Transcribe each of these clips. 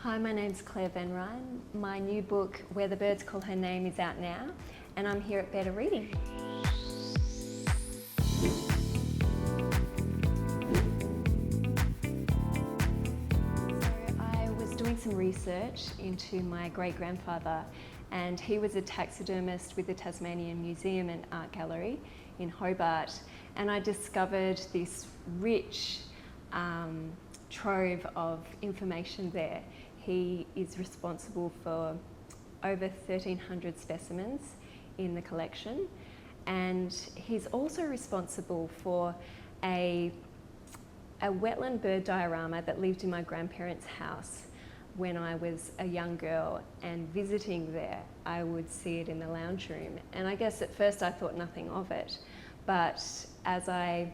Hi, my name's Claire van Ryn. My new book, Where the Birds Call Her Name, is out now, and I'm here at Better Reading. So I was doing some research into my great-grandfather, and he was a taxidermist with the Tasmanian Museum and Art Gallery in Hobart, and I discovered this rich trove of information there. He is responsible for over 1,300 specimens in the collection, and he's also responsible for a wetland bird diorama that lived in my grandparents' house when I was a young girl, and visiting there I would see it in the lounge room, and I guess at first I thought nothing of it, but as I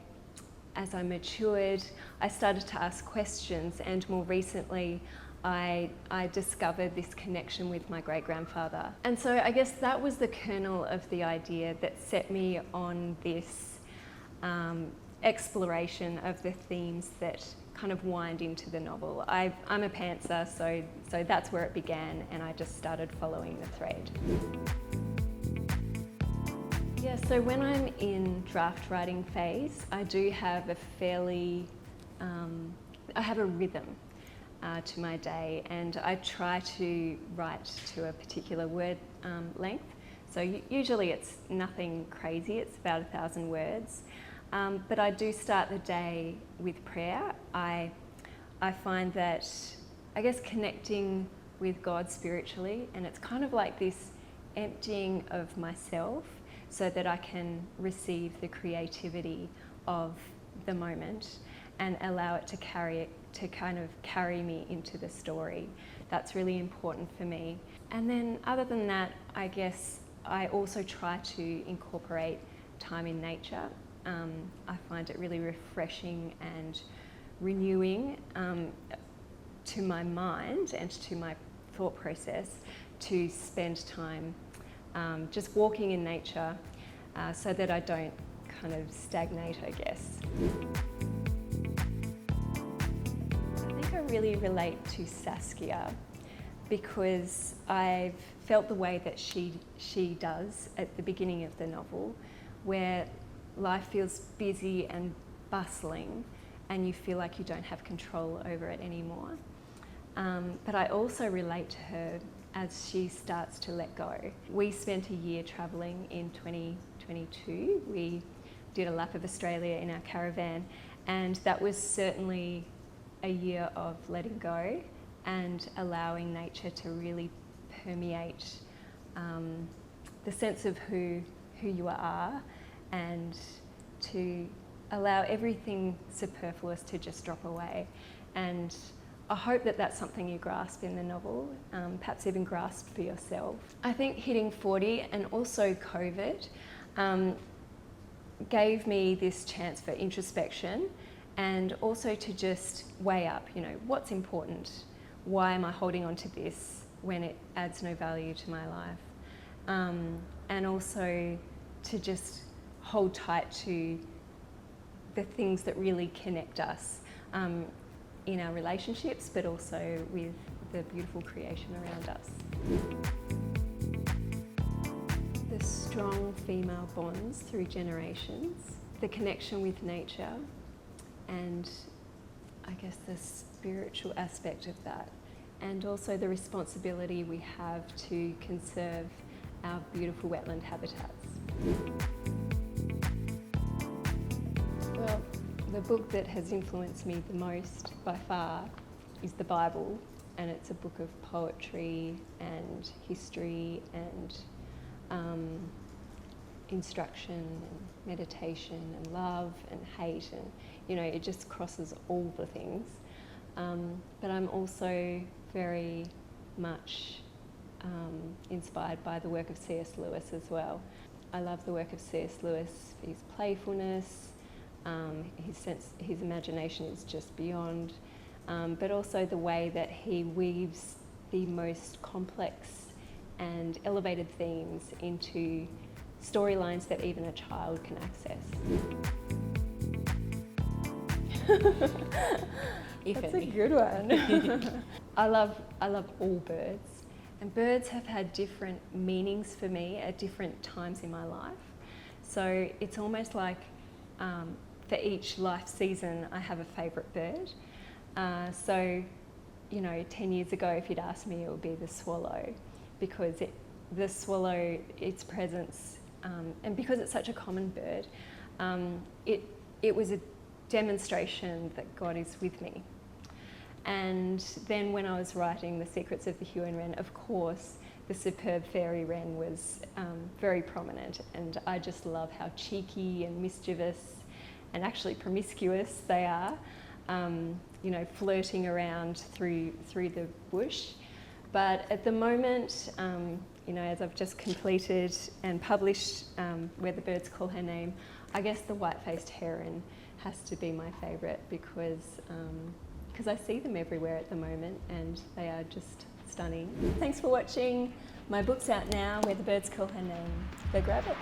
matured, I started to ask questions, and more recently I discovered this connection with my great-grandfather. And so I guess that was the kernel of the idea that set me on this exploration of the themes that kind of wind into the novel. I'm a pantser, so that's where it began, and I just started following the thread. Yeah, so when I'm in draft writing phase, I do have a fairly, I have a rhythm to my day, and I try to write to a particular word length. So usually it's nothing crazy, it's about 1,000 words. But I do start the day with prayer. I find that, I guess, connecting with God spiritually, and it's kind of like this emptying of myself so that I can receive the creativity of the moment and allow it to kind of carry me into the story. That's really important for me. And then other than that, I guess I also try to incorporate time in nature. I find it really refreshing and renewing to my mind and to my thought process to spend time just walking in nature so that I don't kind of stagnate, I guess. I think I really relate to Saskia because I've felt the way that she does at the beginning of the novel, where life feels busy and bustling and you feel like you don't have control over it anymore. But I also relate to her as she starts to let go. We spent a year travelling in 2022. We did a lap of Australia in our caravan, and that was certainly a year of letting go and allowing nature to really permeate the sense of who you are, and to allow everything superfluous to just drop away. And I hope that that's something you grasp in the novel, perhaps even grasp for yourself. I think hitting 40 and also COVID gave me this chance for introspection and also to just weigh up, what's important? Why am I holding on to this when it adds no value to my life? And also to just hold tight to the things that really connect us in our relationships, but also with the beautiful creation around us. The strong female bonds through generations, the connection with nature, and I guess the spiritual aspect of that, and also the responsibility we have to conserve our beautiful wetland habitats. Well, the book that has influenced me the most by far is the Bible, and it's a book of poetry and history and instruction and meditation and love and hate, and it just crosses all the things. But I'm also very much inspired by the work of C.S. Lewis as well. I love the work of C.S. Lewis, his playfulness, his imagination is just beyond, but also the way that he weaves the most complex and elevated themes into storylines that even a child can access. if That's any. a good one. I love all birds, and birds have had different meanings for me at different times in my life. So it's almost like for each life season, I have a favourite bird. So, you know, 10 years ago, if you'd asked me, it would be the swallow, because the swallow, its presence, and because it's such a common bird, it was a demonstration that God is with me. And then when I was writing The Secrets of the Huon Wren, of course, the superb fairy wren was very prominent, and I just love how cheeky and mischievous and actually promiscuous they are, you know, flirting around through the bush. But at the moment, you know, as I've just completed and published Where the Birds Call Her Name, I guess the white-faced heron has to be my favourite, because I see them everywhere at the moment and they are just stunning. Thanks for watching. My book's out now, Where the Birds Call Her Name. Go grab it.